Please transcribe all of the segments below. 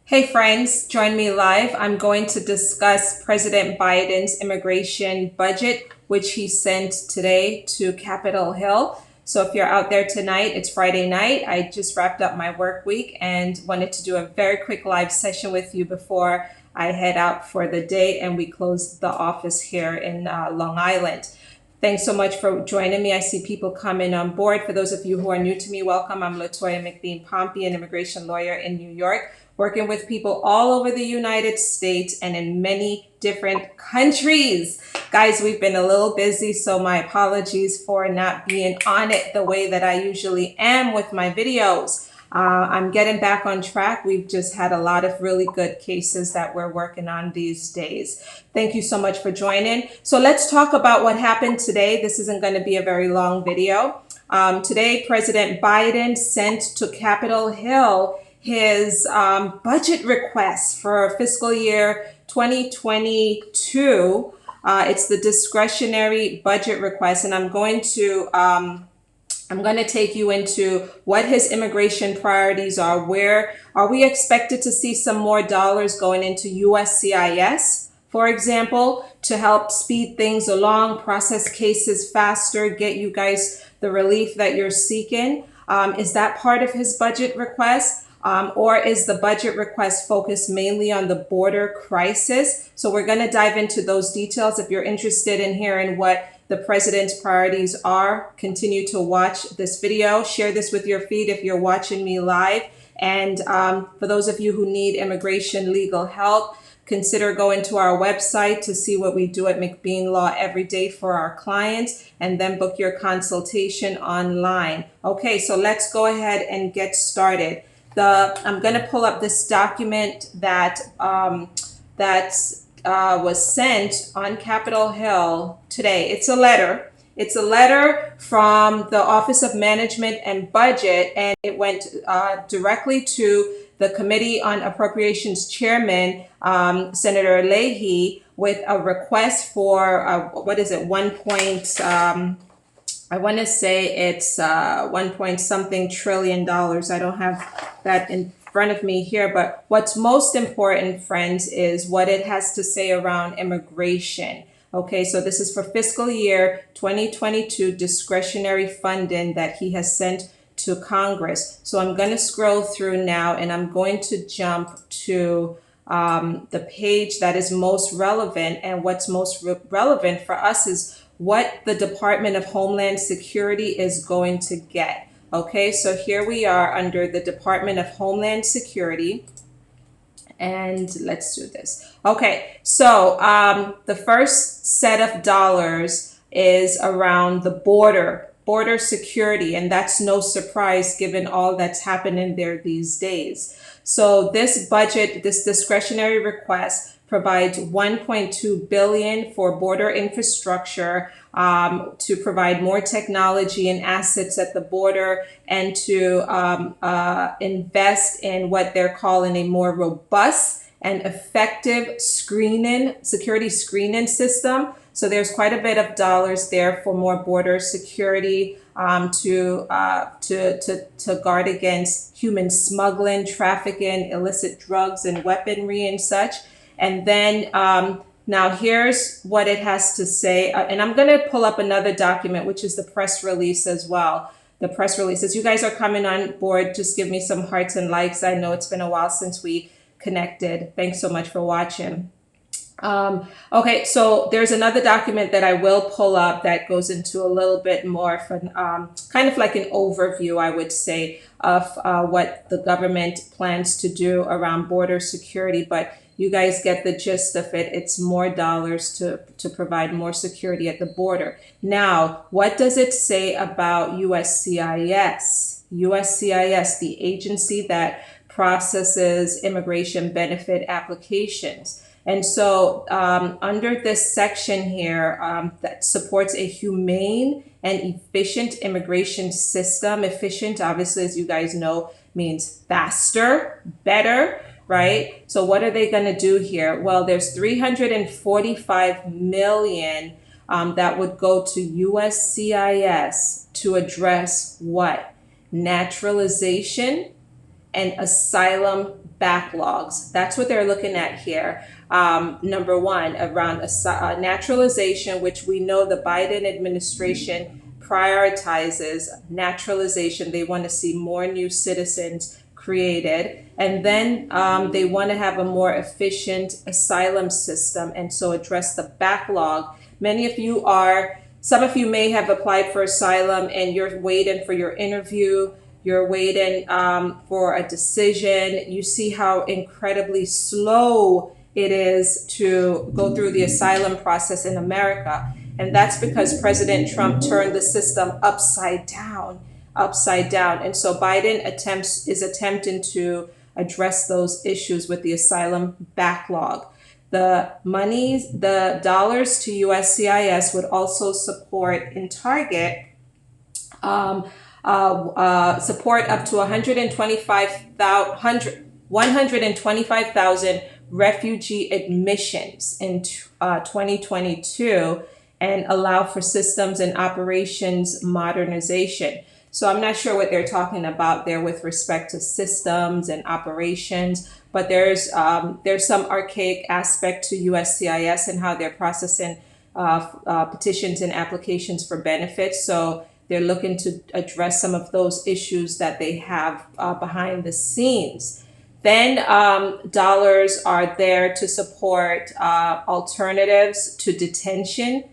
Hey friends, join me live. I'm going to discuss President Biden's immigration budget, which he sent today to Capitol Hill. So if you're out there tonight, it's Friday night. I just wrapped up my work week and wanted to do a very quick live session with you before I head out for the day and we close the office here in Long Island. Thanks so much for joining me. I see people coming on board. For those of you who are new to me, welcome. I'm Latoya McBean Pompey, an immigration lawyer in New York, working with people all over the United States and in many different countries. Guys, we've been a little busy, so my apologies for not being on it the way that I usually am with my videos. I'm getting back on track. We've just had a lot of really good cases that we're working on these days. Thank you so much for joining. So let's talk about what happened today. This isn't going to be a very long video. Today, President Biden sent to Capitol Hill his budget request for fiscal year 2022. It's the discretionary budget request, and I'm going to take you into what his immigration priorities are. Where are we expected to see some more dollars going into USCIS, for example, to help speed things along, process cases faster, get you guys the relief that you're seeking? Is that part of his budget request? Or is the budget request focused mainly on the border crisis? So we're going to dive into those details. If you're interested in hearing what the president's priorities are, continue to watch this video. Share this with your feed if you're watching me live. And for those of you who need immigration legal help, consider going to our website to see what we do at McBean Law every day for our clients, and then book your consultation online. Okay, so let's go ahead and get started. I'm going to pull up this document that was sent on Capitol Hill today. It's a letter. It's a letter from the Office of Management and Budget, and it went directly to the Committee on Appropriations Chairman, Senator Leahy, with a request for, what is it, I want to say it's 1 point something trillion dollars. I don't have that in front of me here, but what's most important, friends, is what it has to say around immigration. Okay, so this is for fiscal year 2022 discretionary funding that he has sent to Congress. So I'm going to scroll through now, and I'm going to jump to the page that is most relevant. And what's most relevant for us is what the Department of Homeland Security is going to get. Okay, so here we are under the Department of Homeland Security, and let's do this. Okay, so the first set of dollars is around the border security, and that's no surprise given all that's happening there these days. So this budget, this discretionary request, provides $1.2 billion for border infrastructure, to provide more technology and assets at the border, and to invest in what they're calling a more robust and effective security screening system. So there's quite a bit of dollars there for more border security, to guard against human smuggling, trafficking, illicit drugs and weaponry and such. And then now here's what it has to say. And I'm going to pull up another document, which is the press release as well. The press release. As you guys are coming on board, just give me some hearts and likes. I know it's been a while since we connected. Thanks so much for watching. Okay, so there's another document that I will pull up that goes into a little bit more for kind of like an overview, I would say, of what the government plans to do around border security. But you guys get the gist of it. It's more dollars to provide more security at the border. Now, what does it say about USCIS? USCIS, the agency that processes immigration benefit applications. And so under this section here that supports a humane and efficient immigration system. Efficient, obviously, as you guys know, means faster, better, right? So what are they going to do here? Well, there's 345 million that would go to USCIS to address what? Naturalization and asylum backlogs. That's what they're looking at here. Number one, around naturalization, which we know the Biden administration prioritizes naturalization. They want to see more new citizens created. And then they want to have a more efficient asylum system and so address the backlog. Some of you may have applied for asylum and you're waiting for your interview. You're waiting for a decision. You see how incredibly slow it is to go through the asylum process in America. And that's because President Trump turned the system upside down. And so Biden is attempting to address those issues with the asylum backlog. The dollars to USCIS would also support in Target support up to 125,000 refugee admissions in 2022 and allow for systems and operations modernization. So I'm not sure what they're talking about there with respect to systems and operations, but there's some archaic aspect to USCIS and how they're processing petitions and applications for benefits. So they're looking to address some of those issues that they have behind the scenes. Then dollars are there to support alternatives to detention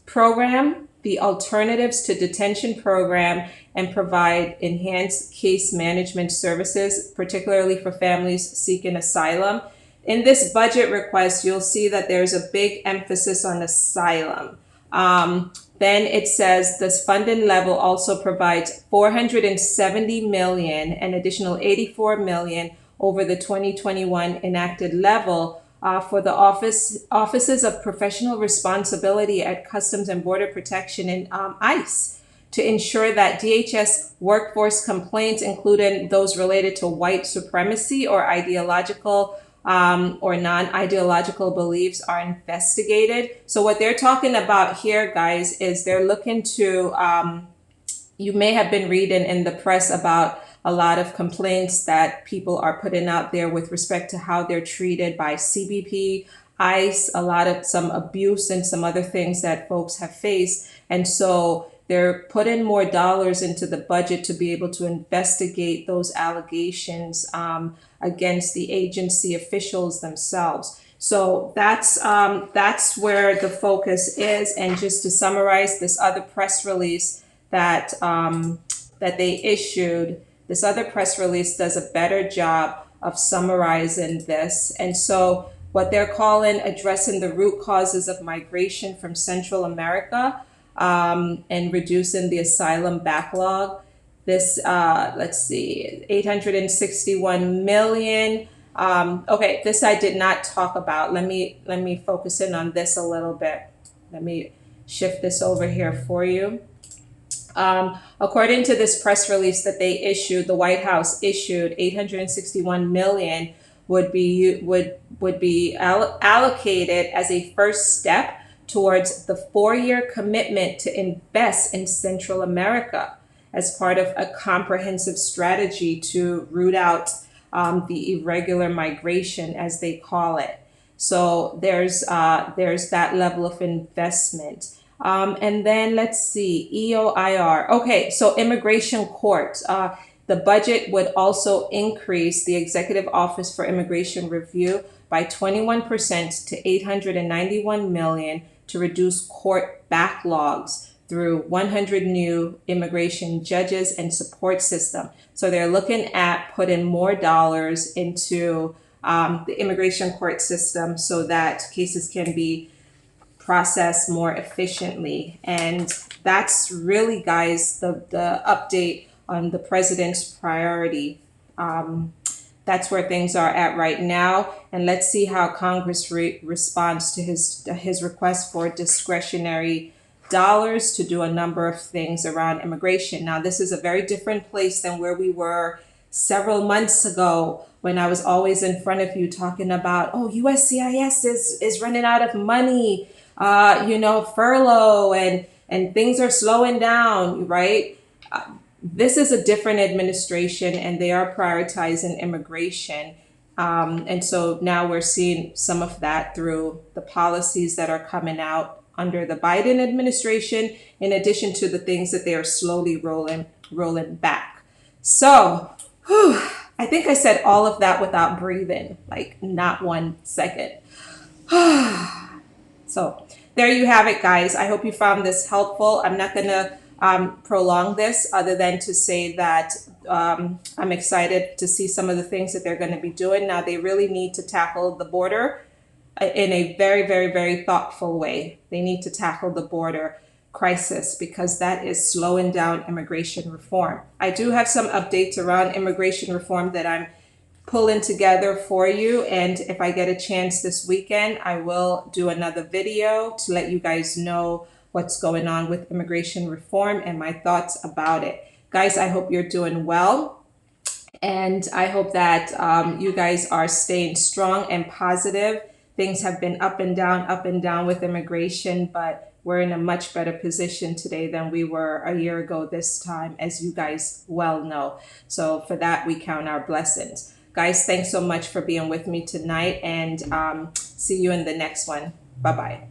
program, the alternatives to detention program, and provide enhanced case management services, particularly for families seeking asylum. In this budget request, you'll see that there's a big emphasis on asylum. Then it says this funding level also provides $470 million and additional $84 million over the 2021 enacted level for the offices of professional responsibility at Customs and Border Protection and ICE to ensure that DHS workforce complaints, including those related to white supremacy or ideological or non-ideological beliefs, are investigated. So what they're talking about here, guys, is they're looking to, you may have been reading in the press about a lot of complaints that people are putting out there with respect to how they're treated by CBP, ICE, some abuse and some other things that folks have faced. And so they're putting more dollars into the budget to be able to investigate those allegations against the agency officials themselves. So that's where the focus is. And just to summarize, this other press release that they issued, this other press release does a better job of summarizing this. And so what they're calling addressing the root causes of migration from Central America and reducing the asylum backlog. This, let's see, 861 million. Okay, this I did not talk about. Let me focus in on this a little bit. Let me shift this over here for you. According to this press release that they issued, the White House issued 861 million would be allocated as a first step towards the 4-year commitment to invest in Central America as part of a comprehensive strategy to root out the irregular migration, as they call it. So there's that level of investment. And then let's see, EOIR. Okay, so immigration courts. The budget would also increase the Executive Office for Immigration Review by 21% to 891 million to reduce court backlogs through 100 new immigration judges and support system. So they're looking at putting more dollars into the immigration court system so that cases can be processed more efficiently. And that's really, guys, the update on the president's priority. That's where things are at right now. And let's see how Congress responds to his request for discretionary dollars to do a number of things around immigration. Now, this is a very different place than where we were several months ago when I was always in front of you talking about, oh, USCIS is running out of money, furlough and things are slowing down, right? This is a different administration and they are prioritizing immigration. And so now we're seeing some of that through the policies that are coming out under the Biden administration, in addition to the things that they are slowly rolling back. So, I think I said all of that without breathing, like not 1 second. So there you have it, guys. I hope you found this helpful. I'm not going to prolong this other than to say that I'm excited to see some of the things that they're going to be doing. Now, they really need to tackle the border in a very, very, very thoughtful way. They need to tackle the border crisis because that is slowing down immigration reform. I do have some updates around immigration reform that I'm pulling together for you. And if I get a chance this weekend, I will do another video to let you guys know what's going on with immigration reform and my thoughts about it. Guys, I hope you're doing well. And I hope that you guys are staying strong and positive. Things have been up and down with immigration, but we're in a much better position today than we were a year ago this time, as you guys well know. So for that, we count our blessings. Guys, thanks so much for being with me tonight, and see you in the next one. Bye-bye.